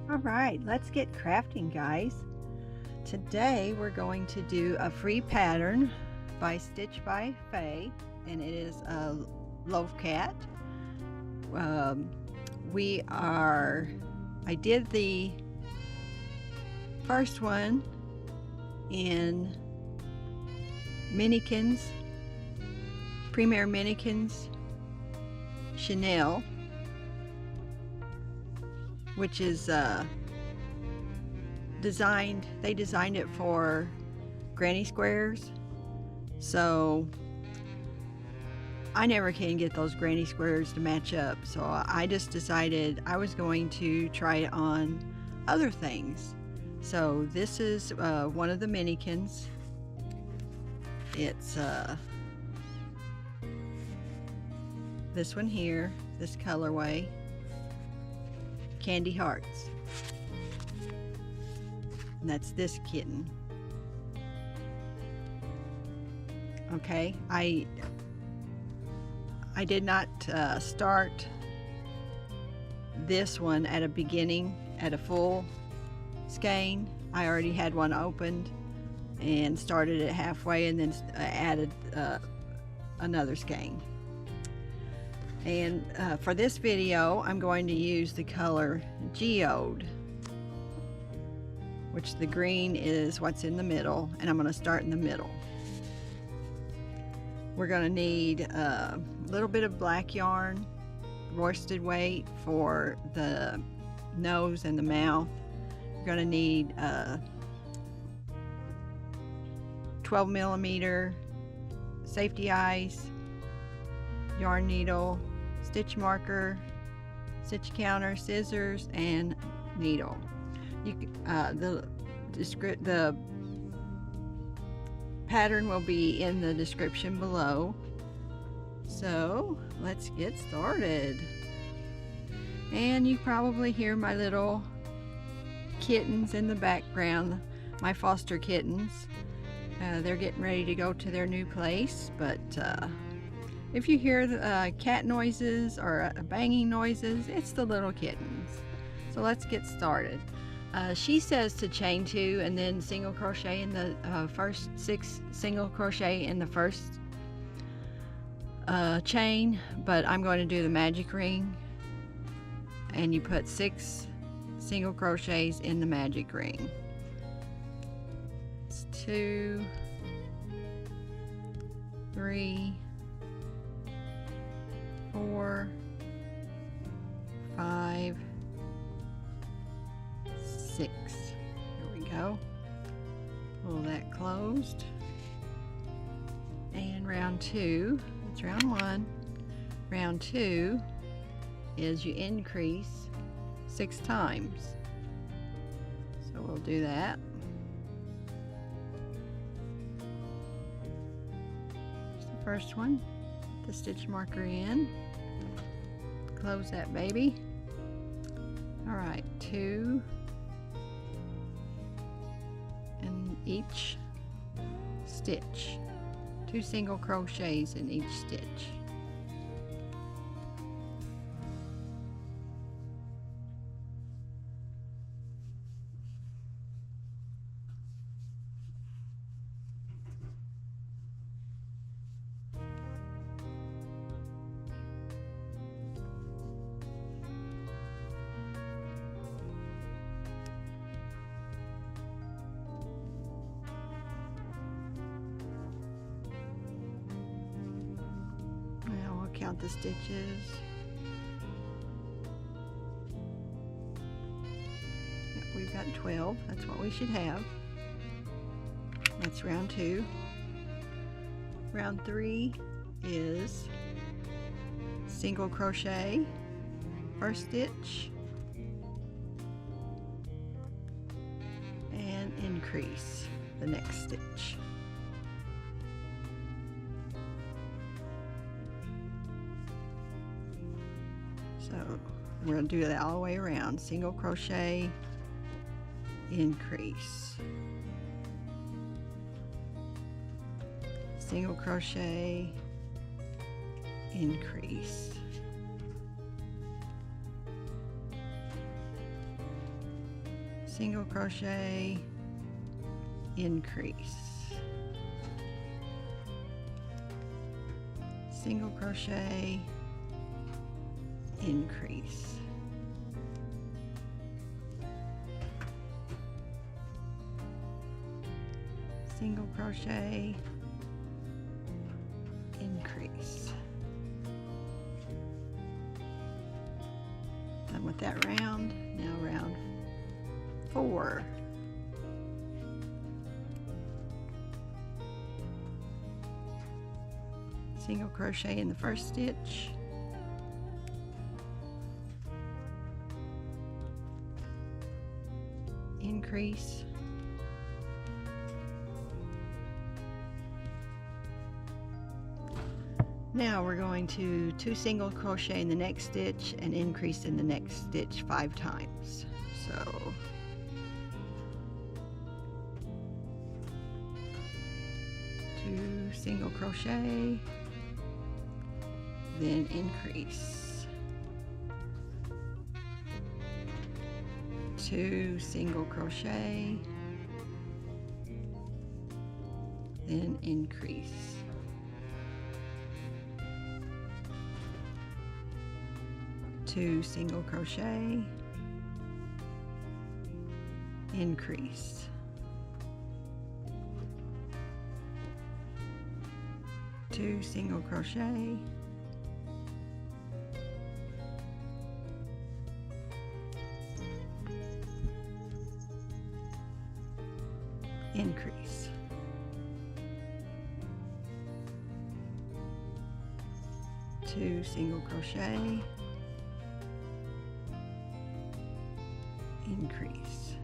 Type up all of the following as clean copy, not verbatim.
Alright, let's get crafting, guys. Today we're going to do a free pattern by Stitch by Faye, and it is a Loaf cat. I did the first one in Minikins Chenille, which is they designed it for granny squares, so I never can get those granny squares to match up, so I just decided I was going to try it on other things. So this is one of the Minikins. It's this one here, this colorway, Candy Hearts, and that's this kitten. Okay, I did not start this one at a full skein. I already had one opened and started it halfway and then added another skein. And for this video I'm going to use the color Geode, which the green is what's in the middle, and I'm going to start in the middle. We're going to need a little bit of black yarn, worsted weight for the nose and the mouth. You're going to need 12 millimeter safety eyes, yarn needle, stitch marker, stitch counter, scissors, and needle. The pattern will be in the description below. So let's get started. And you probably hear my little kittens in the background, my foster kittens. They're getting ready to go to their new place, but if you hear cat noises or banging noises, it's the little kittens. So let's get started. She says to chain 2 and then single crochet in the first 6 single crochet in the first chain, but I'm going to do the magic ring, and you put 6 single crochets in the magic ring. It's 2, 3, 4, 5, 6. Here we go. Pull that closed. And round 2, it's round 1. Round 2 is you increase 6 times. So we'll do that. Here's the first one. Put the stitch marker in. Close that baby. Alright, 2 in each stitch. 2 single crochets in each stitch. Count the stitches. Yep, we've got 12. That's what we should have. That's round 2. Round 3 is single crochet, first stitch, and increase the next stitch. So we're going to do that all the way around. Single crochet, increase, single crochet, increase, single crochet, increase, single crochet, increase, single crochet, increase. Done with that round. Now round 4. Single crochet in the first stitch, increase, now we're going to 2 single crochet in the next stitch and increase in the next stitch 5 times. So 2 single crochet, then increase, 2 single crochet, then increase, 2 single crochet, increase, 2 single crochet, increase, 2 single crochet, increase,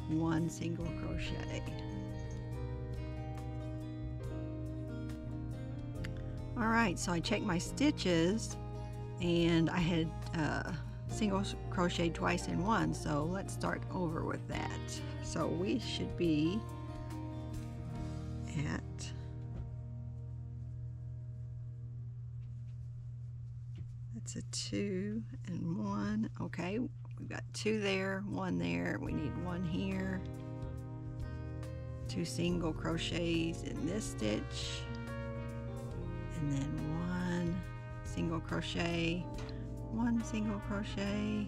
1 single crochet. Alright, so I checked my stitches and I had single crochet twice in one, so let's start over with that. So we should be at that's a 2 and 1. Okay, we've got 2 there, 1 there, we need 1 here, 2 single crochets in this stitch, and then 1 single crochet, 1 single crochet,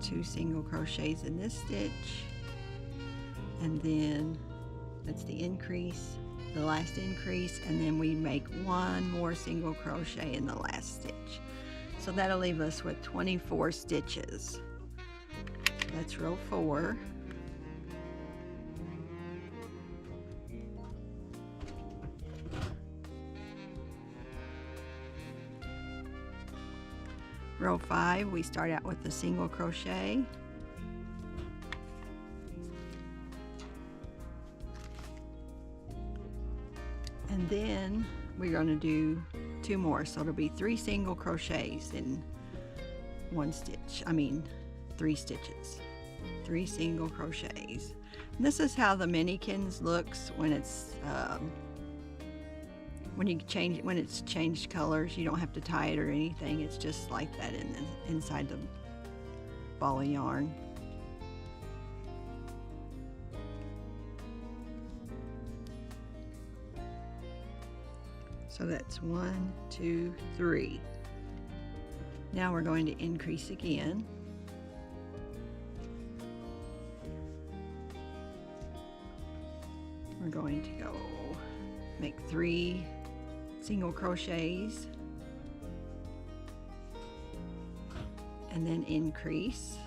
2 single crochets in this stitch, and then that's the increase, the last increase, and then we make 1 more single crochet in the last stitch. So that'll leave us with 24 stitches. That's row 4. Row 5, we start out with a single crochet. And then we're going to do 2 more, so it'll be 3 single crochets in 1 stitch. 3 stitches. 3 single crochets. And this is how the Minikins looks when it's when it's changed colors. You don't have to tie it or anything. It's just like that inside the ball of yarn. So that's 1, 2, 3. Now we're going to increase again. We're going to go make 3 single crochets and then increase.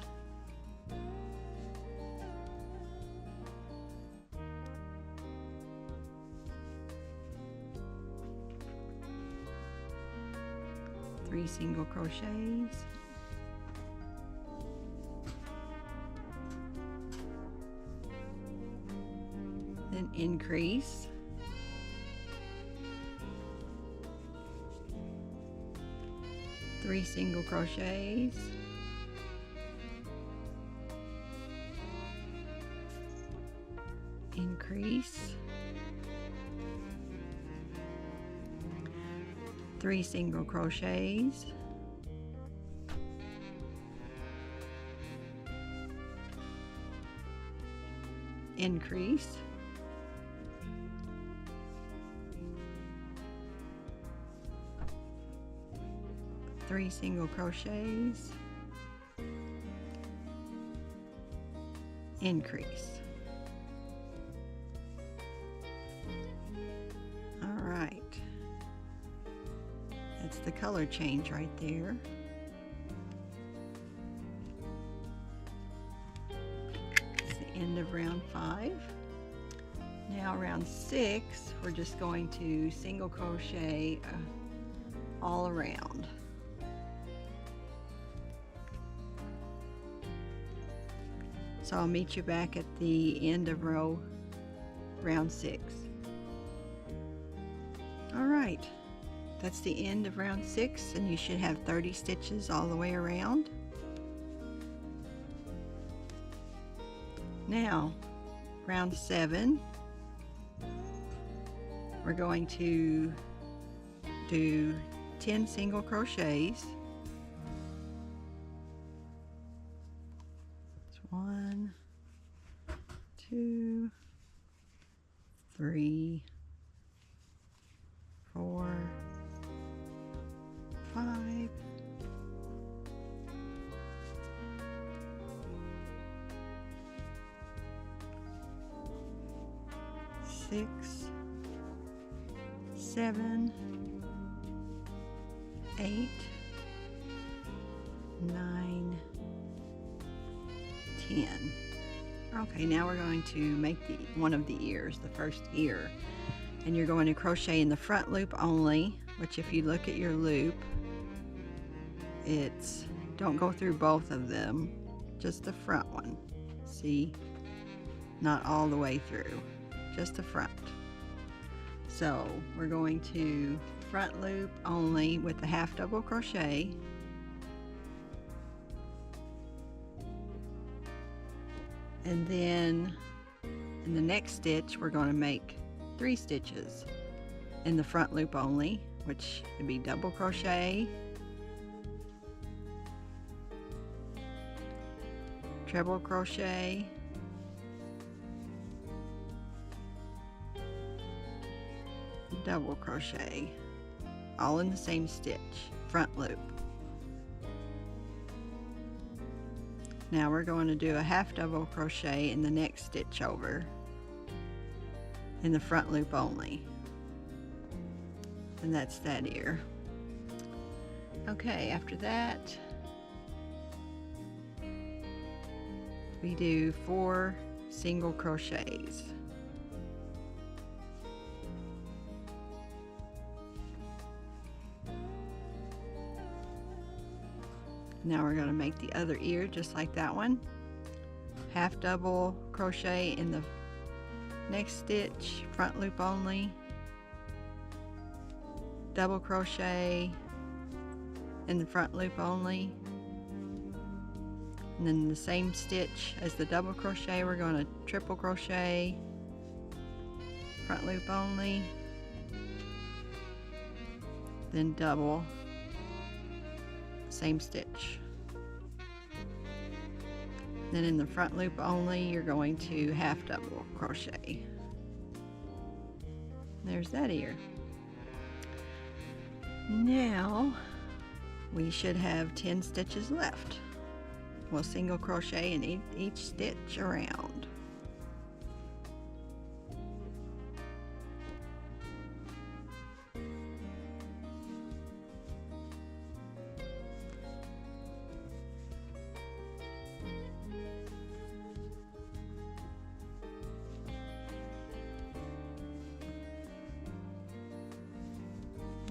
Three single crochets, then increase, 3 single crochets, increase, 3 single crochets, increase, 3 single crochets, increase. All right, that's the color change right there. It's the end of round 5. Now round 6, we're just going to single crochet all around. So I'll meet you back at the end of round 6. All right, that's the end of round 6, and you should have 30 stitches all the way around. Now, round 7, we're going to do 10 single crochets. 1, 2, 3, 4, 5, 6, 7, 8, 9, 10. Okay, now we're going to make one of the ears, the first ear, and you're going to crochet in the front loop only, which if you look at your loop, don't go through both of them, just the front one. See, not all the way through, just the front. So we're going to front loop only with the half double crochet, and then in the next stitch we're going to make 3 stitches in the front loop only, which would be double crochet, treble crochet, double crochet, all in the same stitch, front loop. Now we're going to do a half double crochet in the next stitch over in the front loop only, and that's that ear. Okay, after that we do 4 single crochets. Now we're going to make the other ear just like that one. Half double crochet in the next stitch, front loop only, double crochet in the front loop only, and then the same stitch as the double crochet we're going to triple crochet, front loop only, then double, same stitch. Then in the front loop only you're going to half double crochet. There's that ear. Now we should have 10 stitches left. We'll single crochet in each stitch around.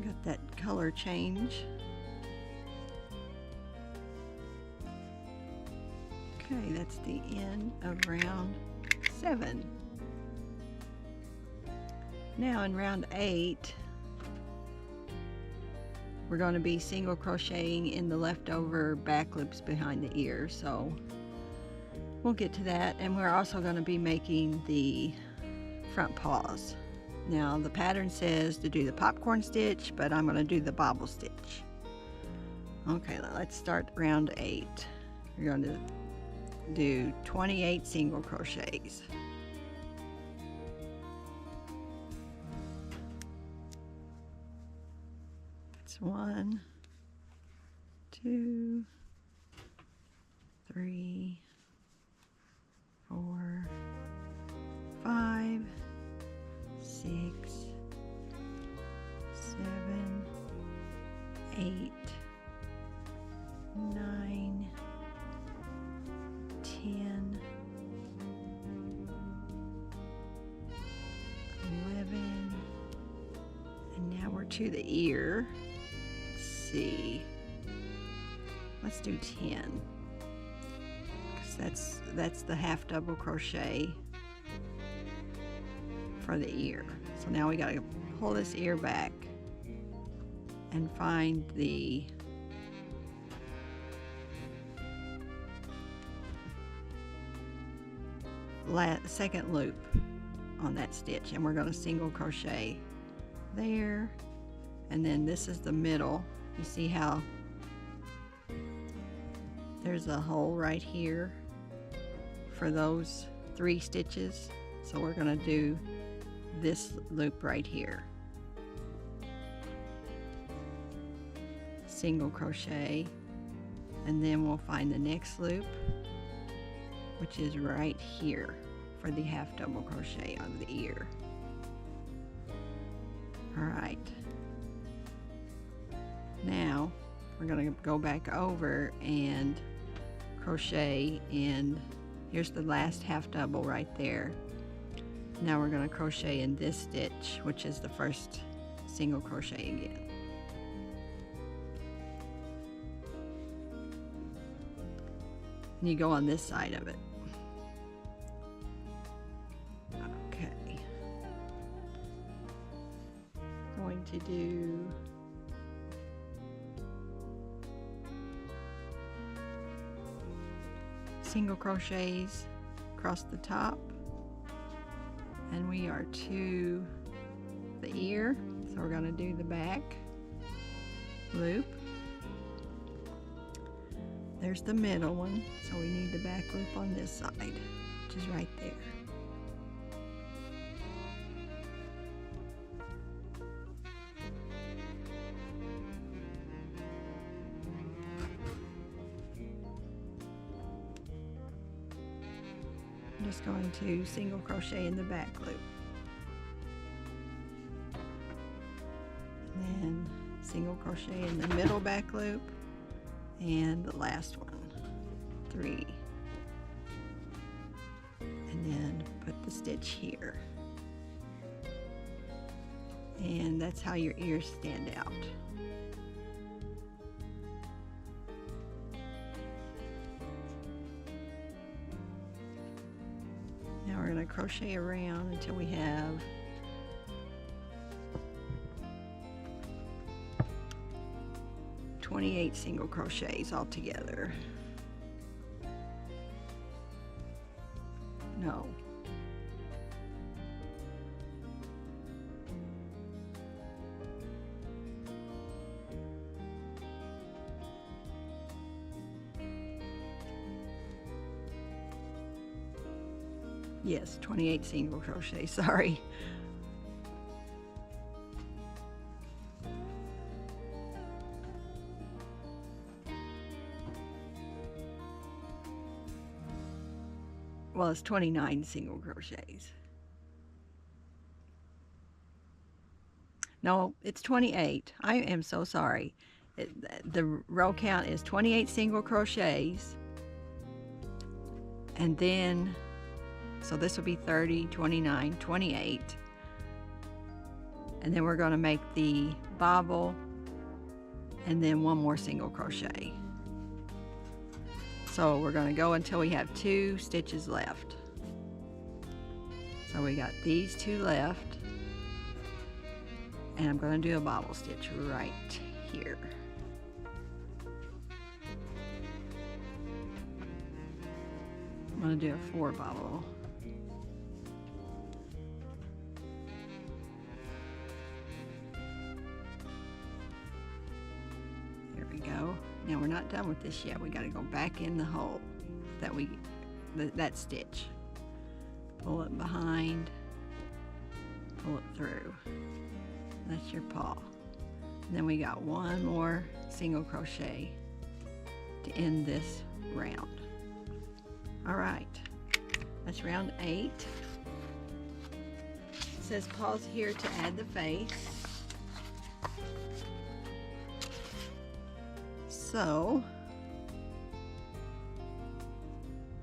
Got that color change. Okay, that's the end of round 7. Now in round 8, we're going to be single crocheting in the leftover back loops behind the ear, so we'll get to that. And we're also going to be making the front paws. Now the pattern says to do the popcorn stitch, but I'm going to do the bobble stitch. Okay, let's start round 8. We're going to do 28 single crochets. That's 1, 2, 3, 4, 5, 6, 7, 8, 9, 10, 11, and now we're to the ear. Let's see. Let's do 10, because that's the half double crochet for the ear. So now we got to pull this ear back and find the second loop on that stitch, and we're going to single crochet there, and then this is the middle. You see how there's a hole right here for those 3 stitches, so we're going to do this loop right here, single crochet, and then we'll find the next loop, which is right here for the half double crochet on the ear. Alright, now we're going to go back over and crochet in, here's the last half double right there. Now we're going to crochet in this stitch, which is the first single crochet again. And you go on this side of it. Okay. Going to do single crochets across the top, and we are to the ear, so we're going to do the back loop. There's the middle one, so we need the back loop on this side, which is right there. I'm just going to single crochet in the back loop, and then single crochet in the middle back loop, and the last one, 3, and then put the stitch here, and that's how your ears stand out. Now we're going to crochet around until we have 28 single crochets all together. No. Yes, 28 single crochet, sorry. Well, it's 29 single crochets. No, it's 28. I am so sorry. The row count is 28 single crochets, and then, so this will be 30, 29, 28, and then we're going to make the bobble and then one more single crochet. So we're going to go until we have 2 stitches left. So we got these 2 left, and I'm going to do a bobble stitch right here. I'm going to do a 4 bobble. we go. Now we're not done with this yet. We got to go back in the hole that stitch. Pull it behind, pull it through. That's your paw. And then we got one more single crochet to end this round. All right, that's round 8. It says pause here to add the face. So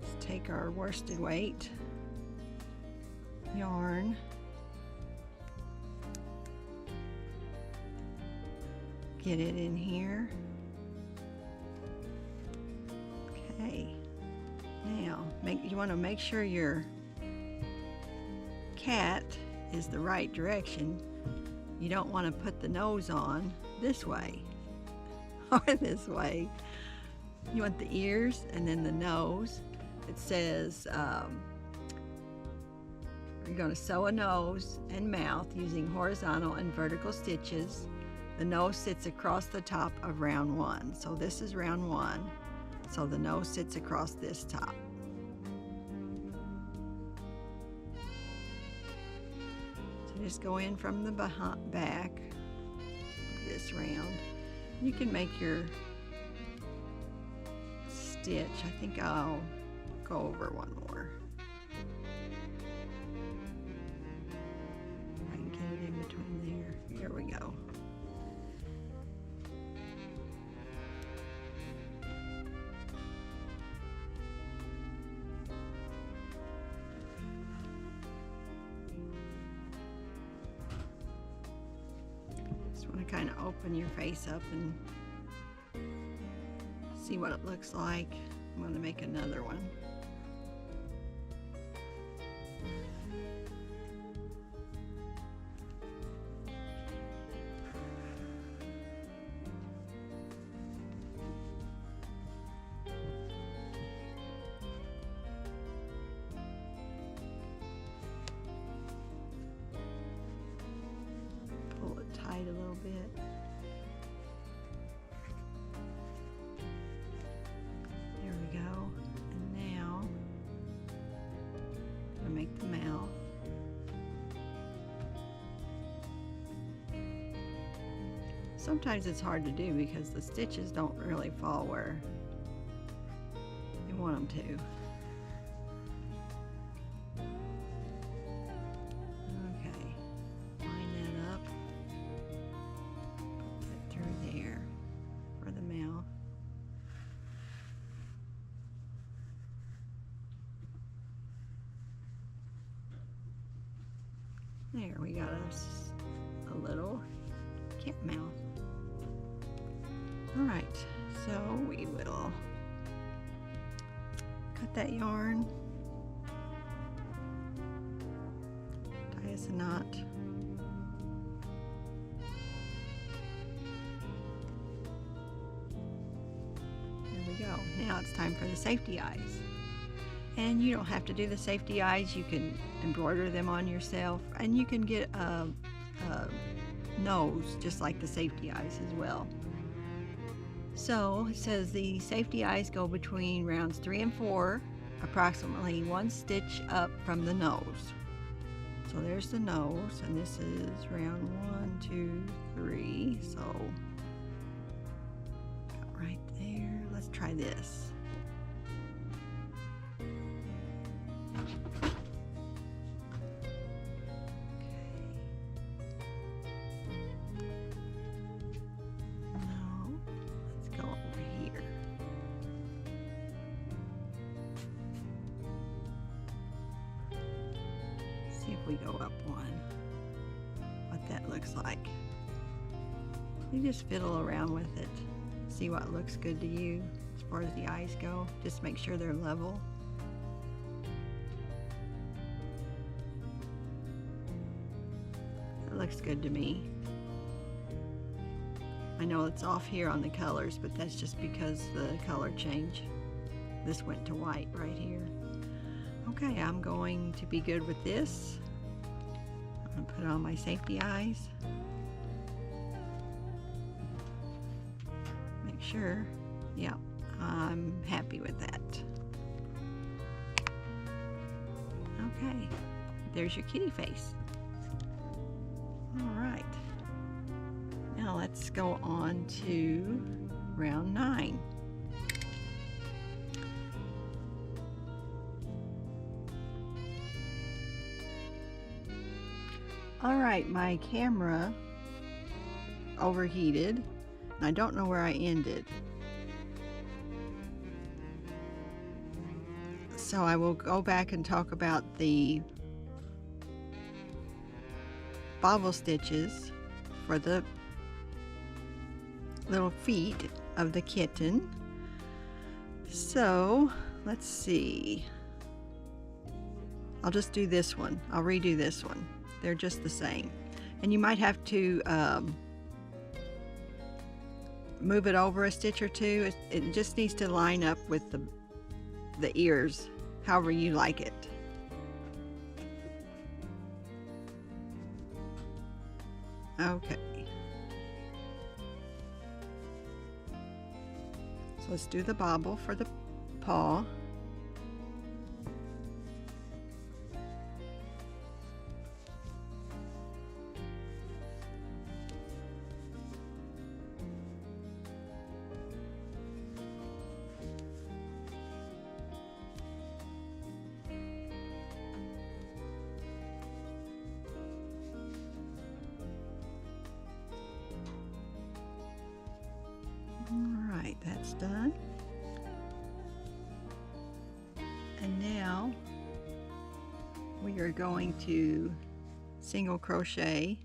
let's take our worsted weight yarn, get it in here. Okay, now you want to make sure your cat is the right direction. You don't want to put the nose on this way or this way. You want the ears and then the nose. It says you're going to sew a nose and mouth using horizontal and vertical stitches. The nose sits across the top of round 1. So this is round 1. So the nose sits across this top. So just go in from the back of this round. You can make your stitch. I think I'll go over one more. I can get it in between there. Here we go. Just want to kind of open your face up and see what it looks like. I'm going to make another one. Pull it tight a little bit. Make the mouth. Sometimes it's hard to do because the stitches don't really fall where you want them to. Okay, line that up, put that through there for the mouth. There, we got us a little cat mouth. All right, so we will cut that yarn, tie us a knot. There we go. Now it's time for the safety eyes. And you don't have to do the safety eyes. You can embroider them on yourself, and you can get a nose just like the safety eyes as well. So it says the safety eyes go between rounds 3 and 4, approximately 1 stitch up from the nose. So there's the nose, and this is round 1, 2, 3. So right there. Let's try this. See if we go up one, what that looks like. You just fiddle around with it, see what looks good to you as far as the eyes go. Just make sure they're level. That looks good to me. I know it's off here on the colors, but that's just because the color change. This went to white right here. Okay, I'm going to be good with this. I'm going to put on my safety eyes. Make sure. Yeah, I'm happy with that. Okay, there's your kitty face. All right, now let's go on to round 9. All right, my camera overheated, and I don't know where I ended. So I will go back and talk about the bobble stitches for the little feet of the kitten. So let's see. I'll just do this one. I'll redo this one. They're just the same. And you might have to move it over a stitch or two. It just needs to line up with the ears, however you like it. Okay. So let's do the bobble for the paw. Alright, that's done. And now we are going to single crochet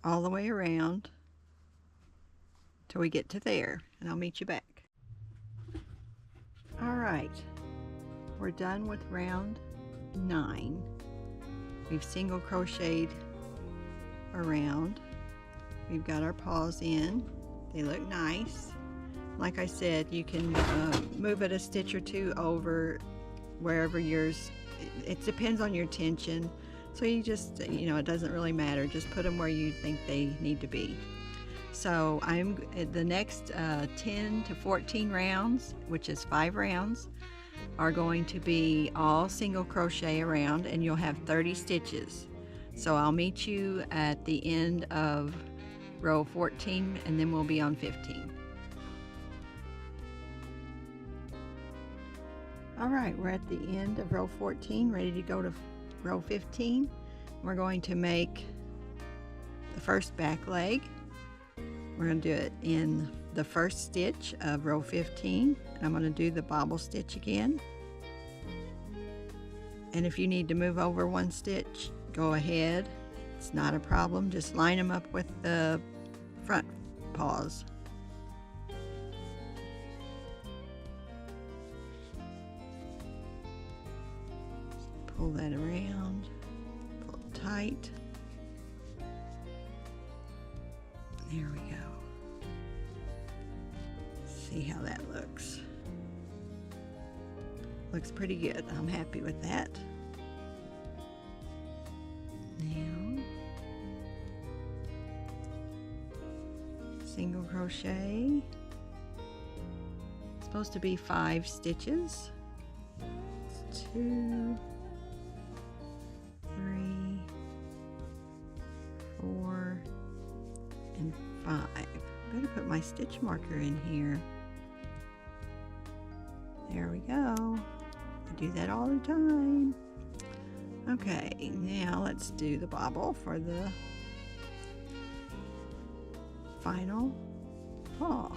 all the way around till we get to there, and I'll meet you back. Alright, we're done with round 9. We've single crocheted around. We've got our paws in. They look nice. Like I said, you can move it a stitch or two over wherever yours, it depends on your tension. So you just, it doesn't really matter. Just put them where you think they need to be. So the next 10 to 14 rounds, which is 5 rounds, are going to be all single crochet around, and you'll have 30 stitches. So I'll meet you at the end of row 14, and then we'll be on 15. All right, we're at the end of row 14, ready to go to row 15. We're going to make the first back leg. We're going to do it in the first stitch of row 15. And I'm going to do the bobble stitch again. And if you need to move over one stitch, go ahead. It's not a problem. Just line them up with the front paws. Pull that around, pull it tight. There we go. See how that looks. Looks pretty good. I'm happy with that. Now, single crochet. It's supposed to be 5 stitches. It's 2, 3, 4, and 5. Better put my stitch marker in here. There we go. I do that all the time. Okay, now let's do the bobble for the final paw.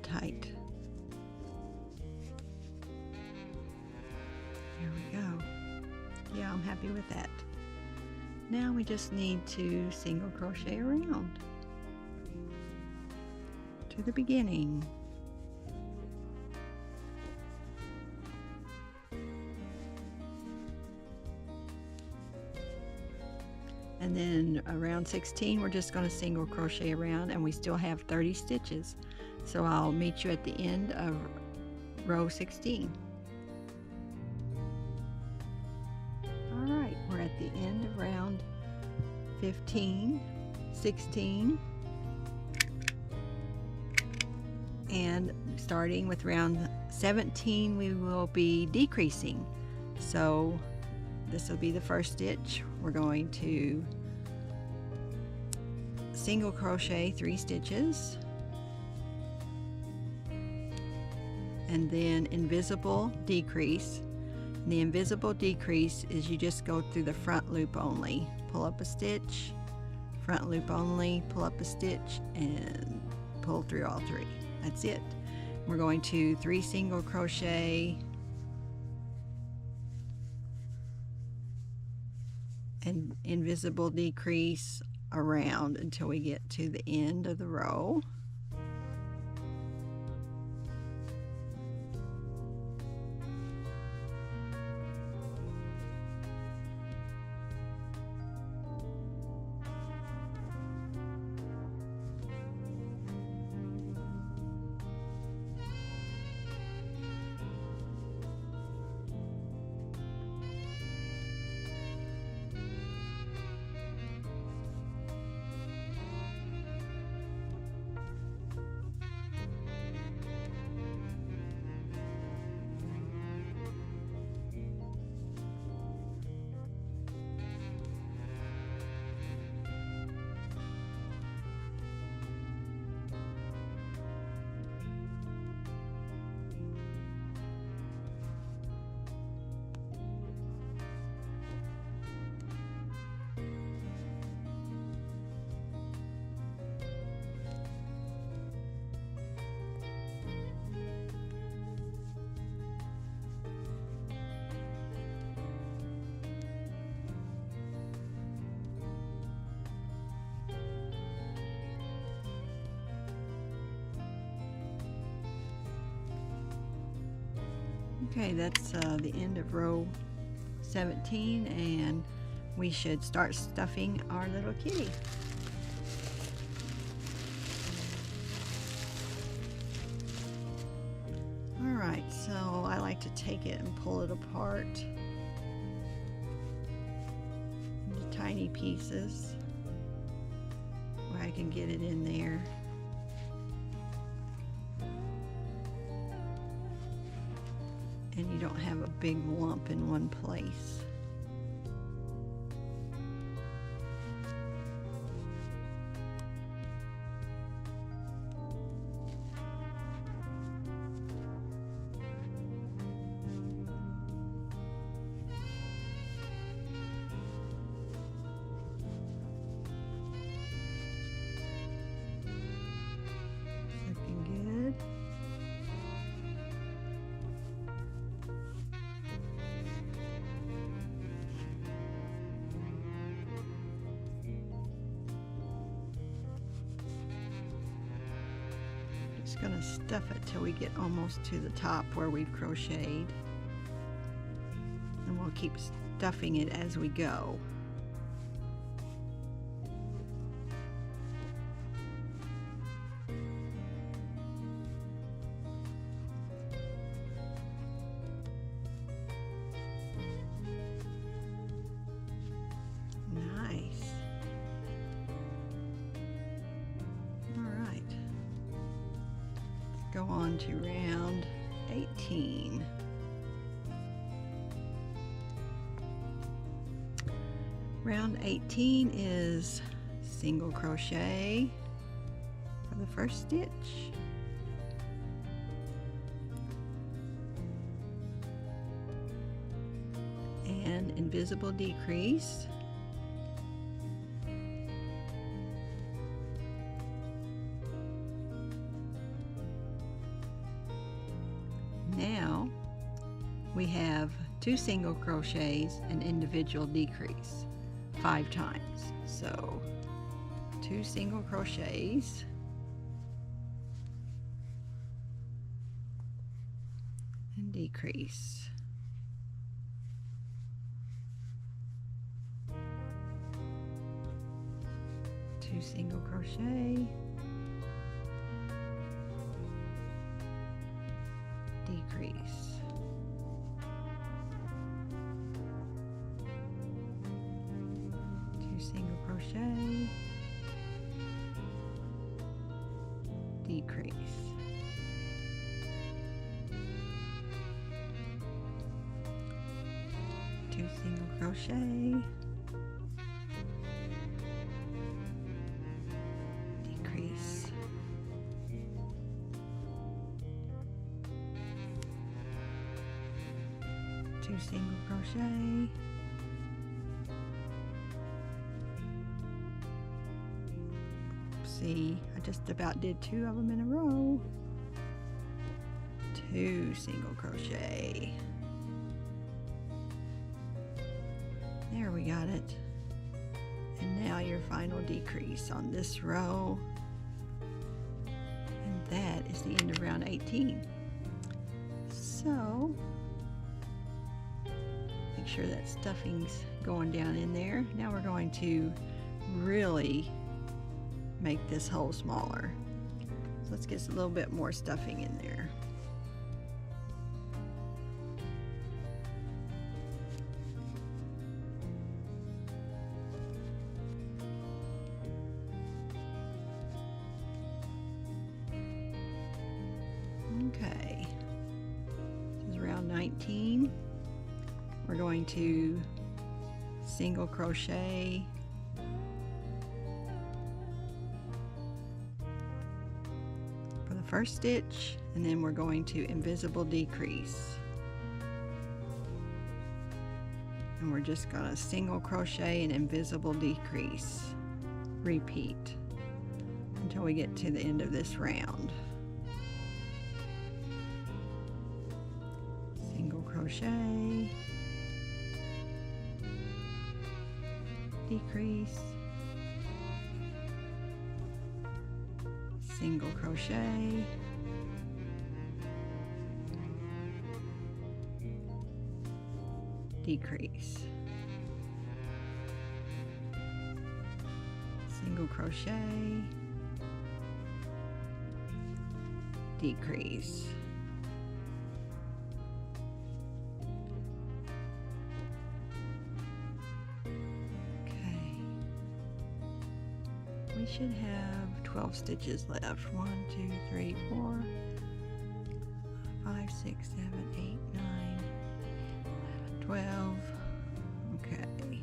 Tight. There we go. Yeah, I'm happy with that. Now we just need to single crochet around to the beginning. And then around 16 we're just going to single crochet around, and we still have 30 stitches. So I'll meet you at the end of row 16. Alright, we're at the end of round 15, 16, and starting with round 17 we will be decreasing. So this will be the first stitch. We're going to single crochet 3 stitches and then invisible decrease. And the invisible decrease is you just go through the front loop only, pull up a stitch, front loop only, pull up a stitch, and pull through all 3. That's it. We're going to 3 single crochet and invisible decrease around until we get to the end of the row. Okay, that's the end of row 17, and we should start stuffing our little kitty. Alright, so I like to take it and pull it apart into tiny pieces where I can get it in there. And you don't have a big lump in one place. Looking good. Just going to stuff it till we get almost to the top where we've crocheted, and we'll keep stuffing it as we go. Nice. Go on to round 18. Round 18 is single crochet for the first stitch, and invisible decrease, now we have 2 single crochets and individual decrease 5 times. So 2 single crochets and decrease. Two single crochet decrease, two single crochet, decrease, two single crochet, decrease, two single crochet, see, I just about did two of them in a row, two single crochet, there we got it. And now your final decrease on this row, and that is the end of round 18. So make sure that stuffing's going down in there. Now we're going to really make this hole smaller. So let's get a little bit more stuffing in there. Okay, this is round 19. We're going to single crochet for the first stitch, and then we're going to invisible decrease, and we're just going to single crochet and invisible decrease, repeat until we get to the end of this round. Single crochet, decrease, single crochet, decrease, single crochet, decrease, we should have 12 stitches left. 1, 2, 3, 4, 5, 6, 7, 8, 9, 11, 12. Okay.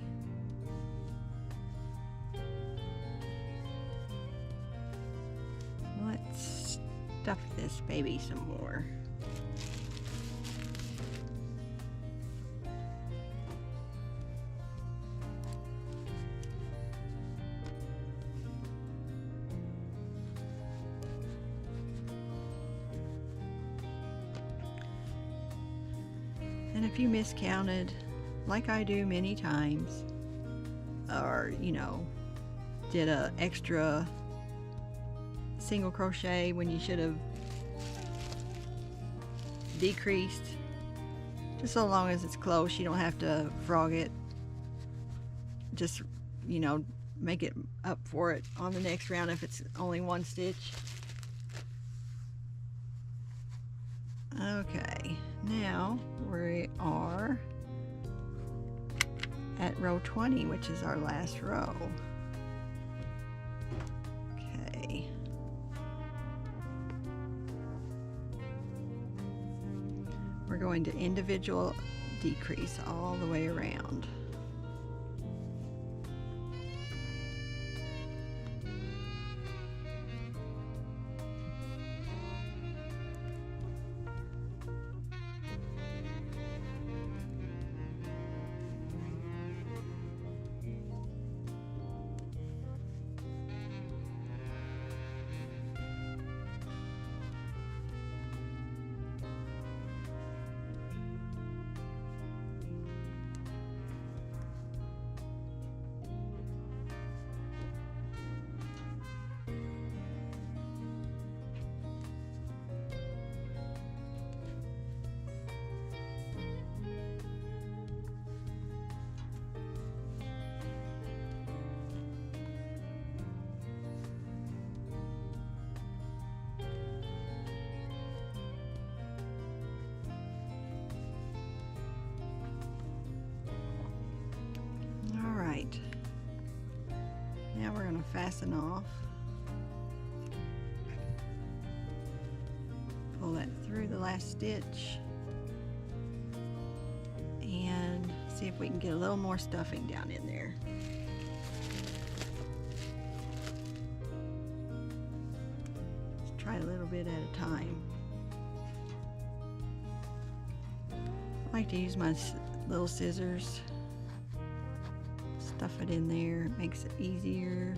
Let's stuff this baby some more. And if you miscounted, like I do many times, or did a extra single crochet when you should have decreased, just so long as it's close, you don't have to frog it. Just make it up for it on the next round if it's only one stitch. Okay, now we are at row 20, which is our last row. Okay. We're going to individual decrease all the way around. to fasten off. Pull that through the last stitch and see if we can get a little more stuffing down in there. Let's try a little bit at a time. I like to use my little scissors, stuff it in there, it makes it easier.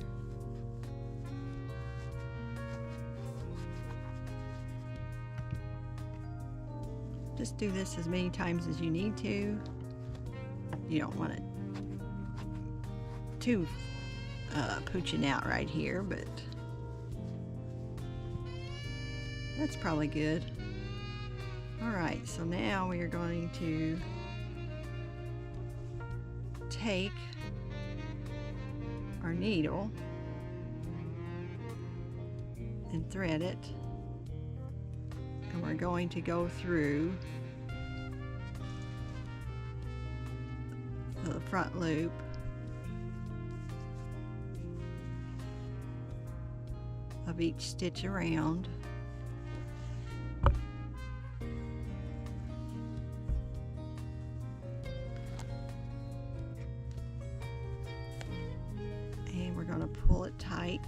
Just do this as many times as you need to. You don't want it too pooching out right here, but that's probably good. Alright, so now we are going to take our needle and thread it, and we're going to go through the front loop of each stitch around. And we're going to pull it tight.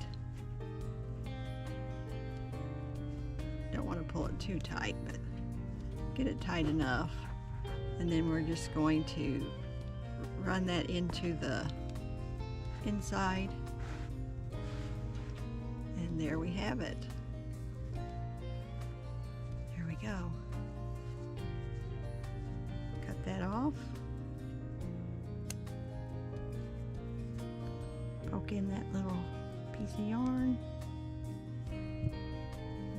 Don't want to pull it too tight, but get it tight enough. And then we're just going to run that into the inside. And there we have it. There we go. Cut that off. Poke in that little piece of yarn.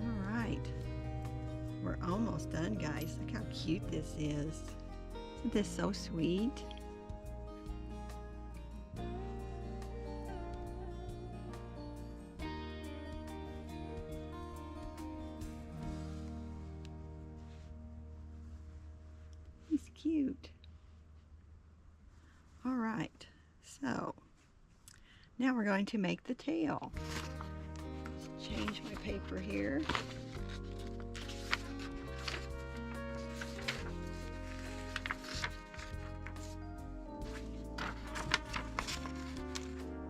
Alright. We're almost done, guys. Look how cute this is. Isn't this so sweet? He's cute. All right, so now we're going to make the tail. Let's change my paper here.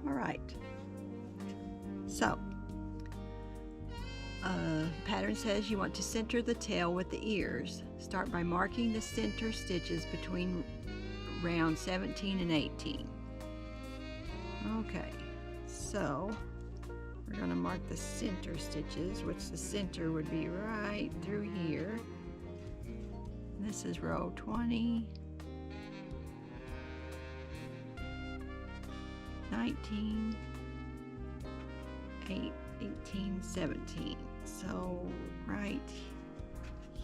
All right, so pattern says you want to center the tail with the ears. Start by marking the center stitches between round 17 and 18. Okay, so we're going to mark the center stitches, which the center would be right through here. And this is row 20, 19, 18, 17. So right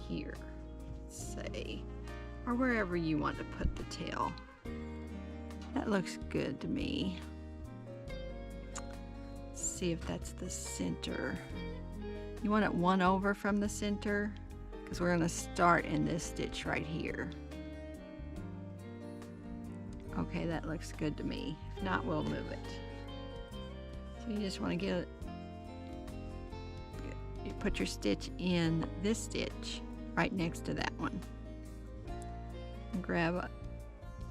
here, say, or wherever you want to put the tail. That looks good to me. Let's see if that's the center. You want it one over from the center, because we're going to start in this stitch right here. Okay, that looks good to me. If not, we'll move it. So you just want to get it, you put your stitch in this stitch right next to that one. And grab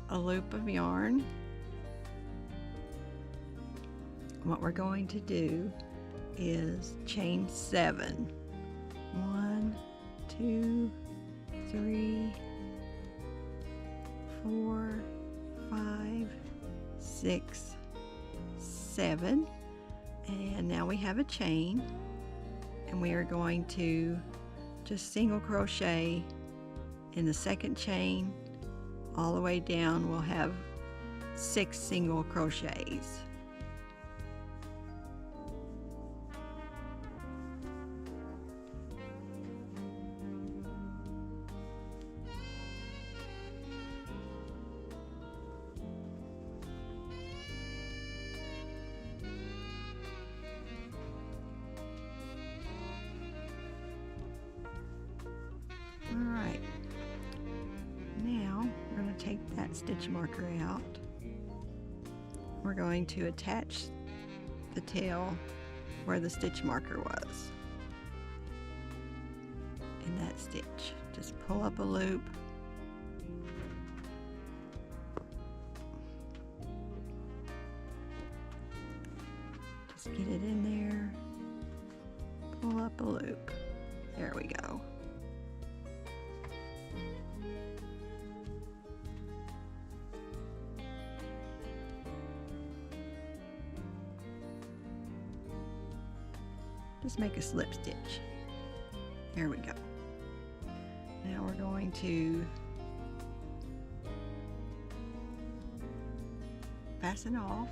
a loop of yarn. What we're going to do is chain 7. 1, 2, 3, 4, 5, 6, 7, and now we have a chain, and we are going to just single crochet in the second chain all the way down. We'll have 6 single crochets. Alright, now we're going to take that stitch marker out. We're going to attach the tail where the stitch marker was in that stitch. Just pull up a loop. Just get it in there. Pull up a loop. There we go. Just make a slip stitch. There we go. Now we're going to fasten off.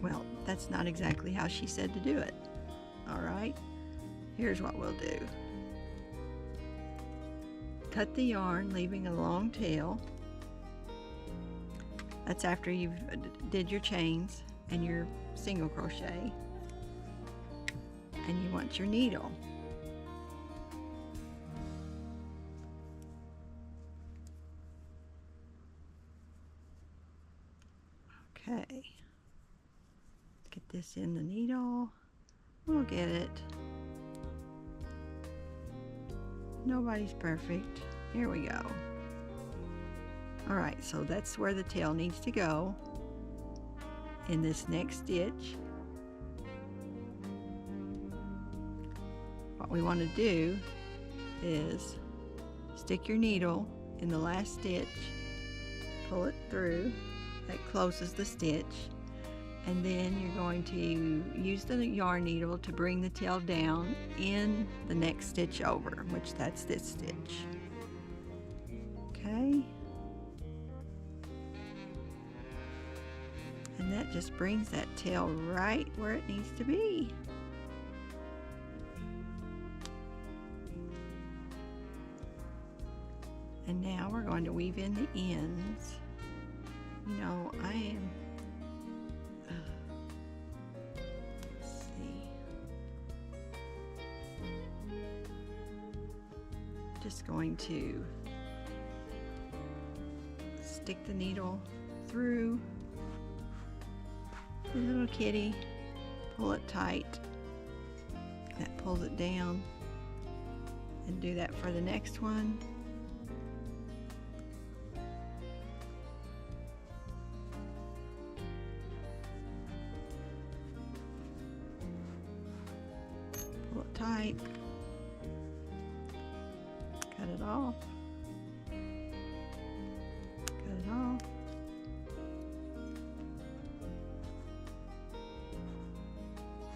Well, that's not exactly how she said to do it. All right, here's what we'll do. Cut the yarn, leaving a long tail. That's after you've did your chains and your single crochet, and you want your needle. Okay, get this in the needle. We'll get it. Nobody's perfect. Here we go. All right, so that's where the tail needs to go in this next stitch. What we want to do is stick your needle in the last stitch, pull it through, that closes the stitch, and then you're going to use the yarn needle to bring the tail down in the next stitch over, which that's this stitch. Okay. And that just brings that tail right where it needs to be. And now we're going to weave in the ends. You know, I am just going to stick the needle through the little kitty, pull it tight, that pulls it down, and do that for the next one. Pull it tight, cut it off, cut it off.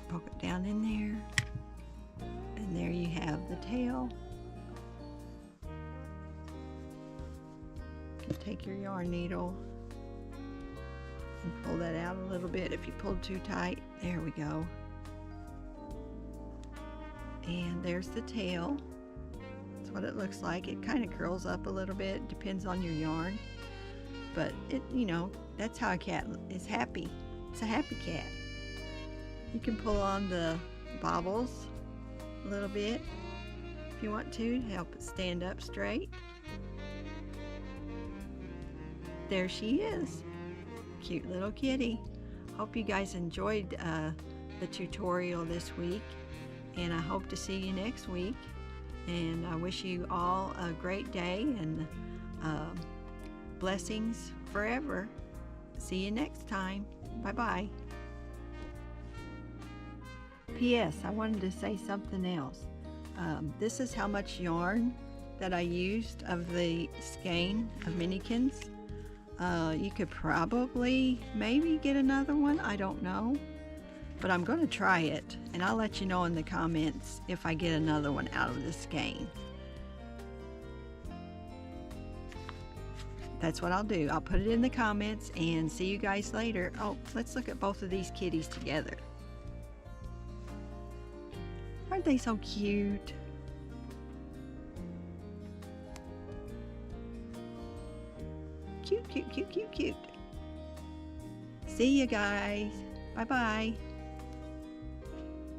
Poke it down in there, and there you have the tail. You can take your yarn needle and pull that out a little bit. If you pulled too tight, there we go. And there's the tail. That's what it looks like. It kind of curls up a little bit, depends on your yarn, but it, you know, that's how a cat is happy. It's a happy cat. You can pull on the bobbles a little bit if you want to help it stand up straight. There she is. Cute little kitty. Hope you guys enjoyed the tutorial this week, and I hope to see you next week. And I wish you all a great day and blessings forever. See you next time. Bye-bye. P.S. I wanted to say something else. This is how much yarn that I used of the skein of Minikins. You could probably maybe get another one, I don't know, but I'm going to try it, and I'll let you know in the comments if I get another one out of the skein. That's what I'll do. I'll put it in the comments and see you guys later. Oh, let's look at both of these kitties together. Aren't they so cute? Cute, cute, cute, cute, cute. See you guys. Bye-bye.